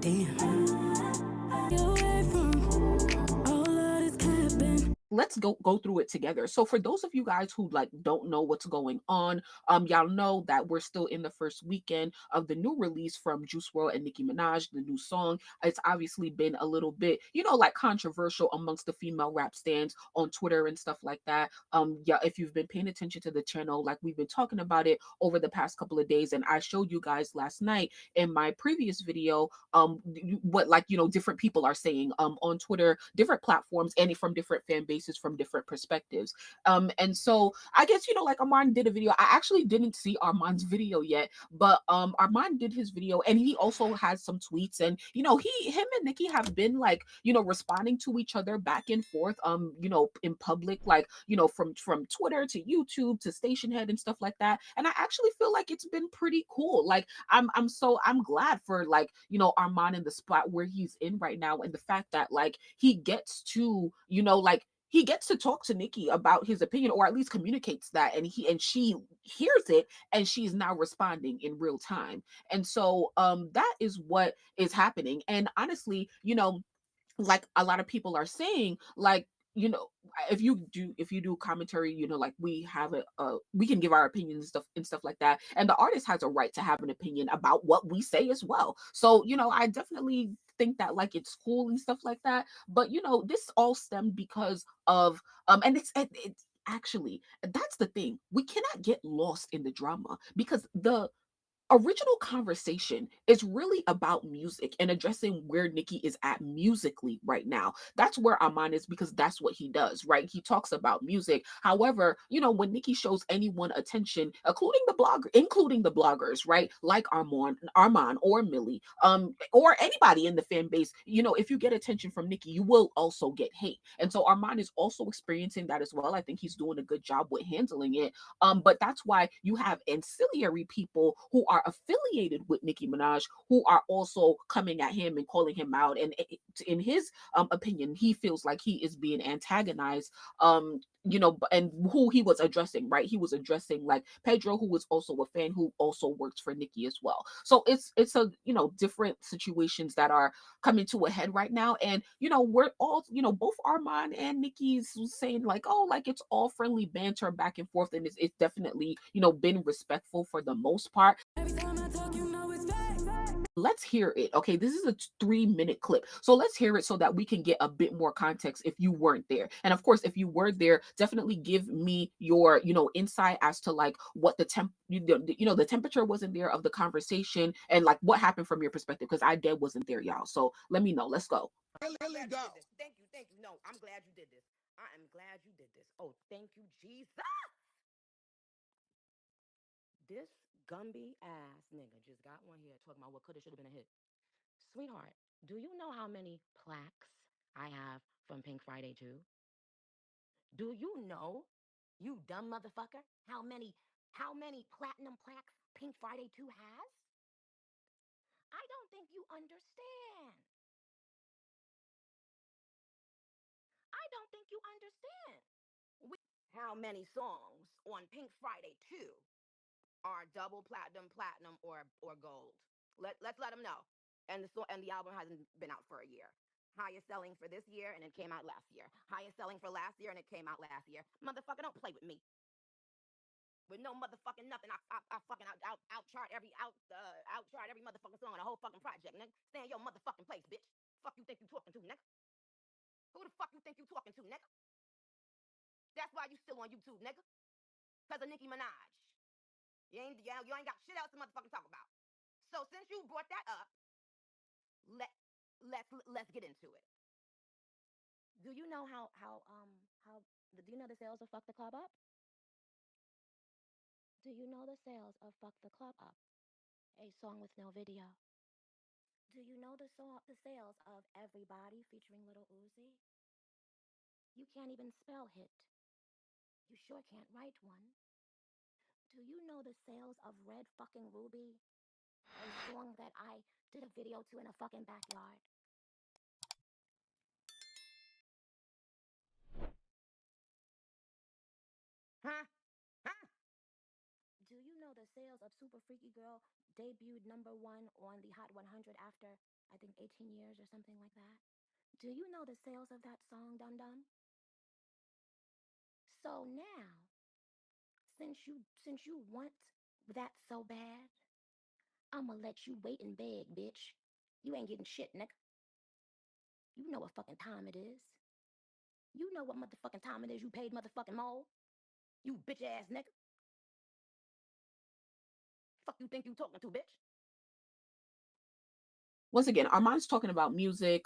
Damn. Let's go through it together. So for those of you guys who like don't know what's going on, y'all know that we're still in the first weekend of the new release from Juice WRLD and Nicki Minaj, the new song. It's obviously been a little bit, like controversial amongst the female rap stands on Twitter and stuff like that. Yeah, if you've been paying attention to the channel, like we've been talking about it over the past couple of days, and I showed you guys last night in my previous video what, like, different people are saying on Twitter, different platforms, and from different fan bases, from different perspectives. And so I guess, like, Armon did a video. I actually didn't see Armon's video yet, but Armon did his video, and he also has some tweets, and him and Nicki have been like, responding to each other back and forth, in public, like, from Twitter to YouTube to Station Head and stuff like that. And I actually feel like it's been pretty cool. Like, I'm glad for, like, Armon in the spot where he's in right now, and the fact that, like, he gets to, like, he gets to talk to Nicki about his opinion, or at least communicates that, and she hears it, and she's now responding in real time. And so that is what is happening. And honestly, like a lot of people are saying, like, if you do commentary, like we have we can give our opinions and stuff like that, and the artist has a right to have an opinion about what we say as well. So I definitely think that, like, it's cool and stuff like that. But this all stemmed because of and it's actually, that's the thing, we cannot get lost in the drama, because the original conversation is really about music and addressing where Nicki is at musically right now. That's where Armon is, because that's what he does, right? He talks about music. However, when Nicki shows anyone attention, including the bloggers, right? Like Armon or Millie, or anybody in the fan base, if you get attention from Nicki, you will also get hate. And so Armon is also experiencing that as well. I think he's doing a good job with handling it. But that's why you have ancillary people who are affiliated with Nicki Minaj, who are also coming at him and calling him out. And in his opinion, he feels like he is being antagonized. And who he was addressing, right? He was addressing, like, Pedro, who was also a fan, who also works for Nicki as well. So it's a different situations that are coming to a head right now. And we're all, both Armon and Nicki's saying, like, oh, like, it's all friendly banter back and forth, and it's definitely been respectful for the most part. Let's hear it. Okay, this is a 3-minute clip, so let's hear it so that we can get a bit more context if you weren't there. And of course, if you were there, definitely give me your insight as to, like, what the temperature wasn't there of the conversation, and, like, what happened from your perspective, because I dead wasn't there, y'all. So let me know. Let's go. Really go. Thank you. No, I'm glad you did this. I am glad you did this. Oh, thank you, Jesus. This Gumby ass nigga just got one here talking about what coulda shoulda been a hit. Sweetheart, do you know how many plaques I have from Pink Friday 2? Do you know, you dumb motherfucker, how many platinum plaques Pink Friday 2 has? I don't think you understand. I don't think you understand. How many songs on Pink Friday 2 are double platinum, or gold? Let's let them know. And the album hasn't been out for a year. Highest selling for this year, and it came out last year. Highest selling for last year, and it came out last year. Motherfucker, don't play with me. With no motherfucking nothing, I fucking outchart every motherfucking song on the whole fucking project, nigga. Stay in your motherfucking place, bitch. Fuck you think you talking to, nigga? Who the fuck you think you talking to, nigga? That's why you still on YouTube, nigga. Cause of Nicki Minaj. You ain't got shit else to motherfucking talk about. So since you brought that up, let's get into it. Do you know do you know the sales of Fuck the Club Up? Do you know the sales of Fuck the Club Up? A song with no video. Do you know the sales of Everybody featuring Little Uzi? You can't even spell hit. You sure can't write one. Do you know the sales of Red fucking Ruby? A song that I did a video to in a fucking backyard. Huh? Huh? Do you know the sales of Super Freaky Girl debuted #1 on the Hot 100 after, I think, 18 years or something like that? Do you know the sales of that song, Dum Dum? So now, since you want that so bad, I'ma let you wait and beg, bitch. You ain't getting shit, nigga. You know what fucking time it is. You know what motherfucking time it is, you paid motherfucking mole. You bitch ass nigga. Fuck you think you talking to, bitch? Once again, Armand's talking about music.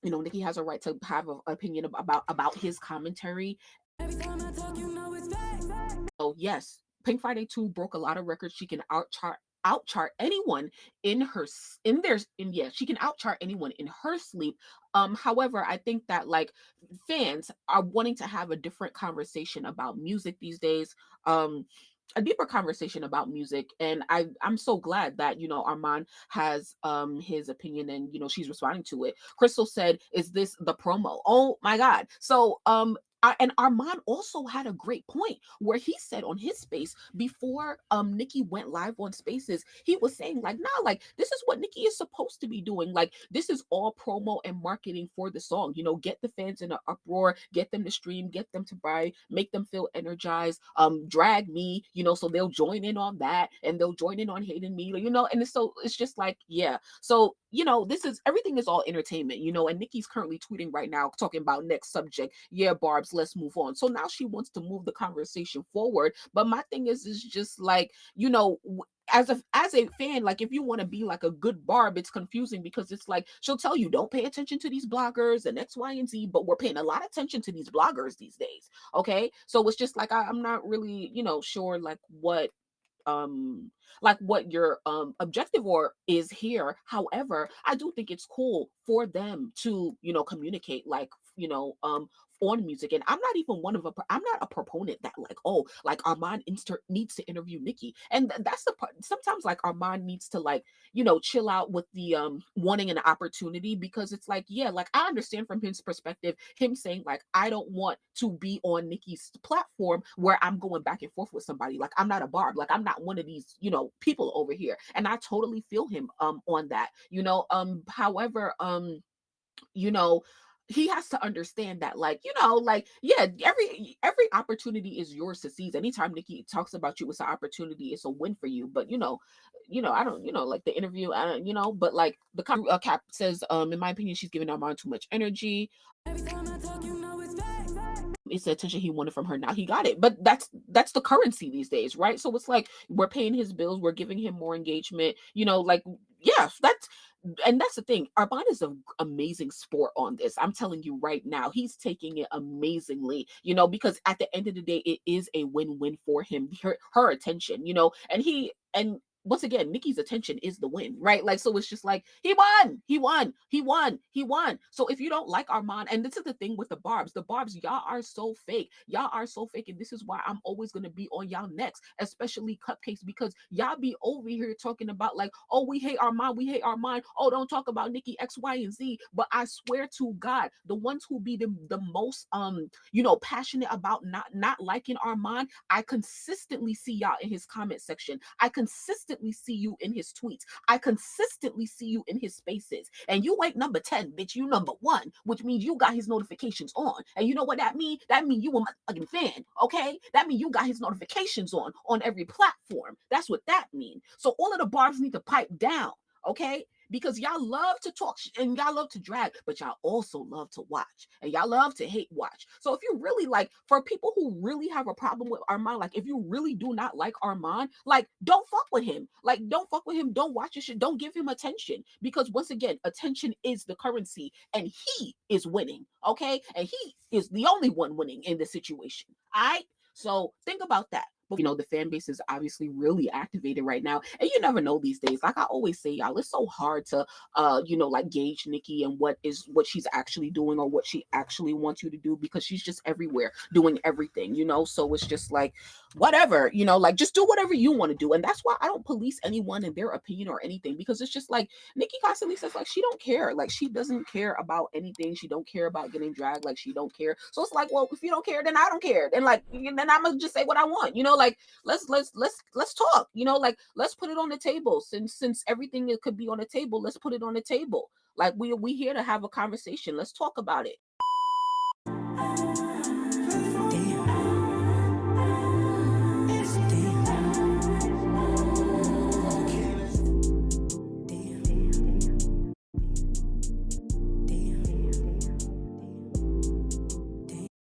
Nicki has a right to have an opinion about his commentary. Every time I talk, it's fact. Oh yes, Pink Friday 2 broke a lot of records. She can outchart anyone in her in their in yeah she can outchart anyone in her sleep. However, I think that like fans are wanting to have a different conversation about music these days. A deeper conversation about music, and I'm so glad that Armand has his opinion, and she's responding to it. Crystal said, is this the promo? Oh my god. So and Armand also had a great point where he said on his space before Nicki went live on Spaces, he was saying like, nah, like this is what Nicki is supposed to be doing. Like this is all promo and marketing for the song. Get the fans in an uproar, get them to stream, get them to buy, make them feel energized, drag me, so they'll join in on that and they'll join in on hating me, and it's just like, yeah. So, this is everything is all entertainment, and Nicki's currently tweeting right now talking about next subject. Yeah, Barb's, let's move on. So now she wants to move the conversation forward. But my thing is just like, as a fan, like if you want to be like a good Barb, it's confusing because it's like she'll tell you don't pay attention to these bloggers and X, Y, and Z, but we're paying a lot of attention to these bloggers these days. Okay, so it's just like I'm not really sure what your objective or is here. However, I do think it's cool for them to communicate like on music. And I'm not even I'm not a proponent that like, oh, like Armand needs to interview Nicki. And that's the part. Sometimes like Armand needs to like chill out with the wanting an opportunity, because it's like, yeah, like I understand from his perspective him saying like, I don't want to be on Nicki's platform where I'm going back and forth with somebody. Like I'm not a Barb, like I'm not one of these people over here, and I totally feel him on that. However, he has to understand that like like, yeah, every opportunity is yours to seize. Anytime Nicki talks about you, it's an opportunity, it's a win for you. But I don't like the interview, I don't but like the cap says, in my opinion, she's giving Armand too much energy. Every time I talk, it's fact. It's the attention he wanted from her. Now he got it, but that's the currency these days, right? So it's like we're paying his bills, we're giving him more engagement, like, yeah, that's the thing. Armand is an amazing sport on this. I'm telling you right now, he's taking it amazingly, because at the end of the day, it is a win-win for him. Her attention, and once again, Nicki's attention is the win, right? Like, so it's just like, he won. So if you don't like Armand, and this is the thing with the Barbs, y'all are so fake. And this is why I'm always going to be on y'all necks, especially Cupcakes, because y'all be over here talking about like, oh, we hate Armand. Oh, don't talk about Nicki X, Y, and Z. But I swear to God, the ones who be the most, passionate about not liking Armand, I consistently see y'all in his comment section. I consistently see you in his tweets. I consistently see you in his spaces. And you ain't number 10, bitch. You number 1, which means you got his notifications on. And you know what that means? That means you a motherfucking fan, okay? That means you got his notifications on every platform. That's what that means. So all of the Barbs need to pipe down, okay? Because y'all love to talk and y'all love to drag, but y'all also love to watch, and y'all love to hate watch. So if you really like, for people who really have a problem with Armand, like if you really do not like Armand, like don't fuck with him. Like don't fuck with him. Don't watch his shit. Don't give him attention, because once again, attention is the currency, and he is winning, okay? And he is the only one winning in this situation. All right. So think about that. The fan base is obviously really activated right now, and you never know these days. Like I always say, y'all, it's so hard to like gauge Nicki and what she's actually doing or what she actually wants you to do, because she's just everywhere doing everything, so it's just like whatever, like just do whatever you want to do. And that's why I don't police anyone and their opinion or anything, because it's just like Nicki constantly says like she don't care, like she doesn't care about anything, she don't care about getting dragged, like she don't care. So it's like, well, if you don't care, then I don't care, then like then I'm gonna just say what I want, know, like let's talk, you know, like let's put it on the table. Since everything it could be on the table, let's put it on the table. Like we here to have a conversation. Let's talk about it.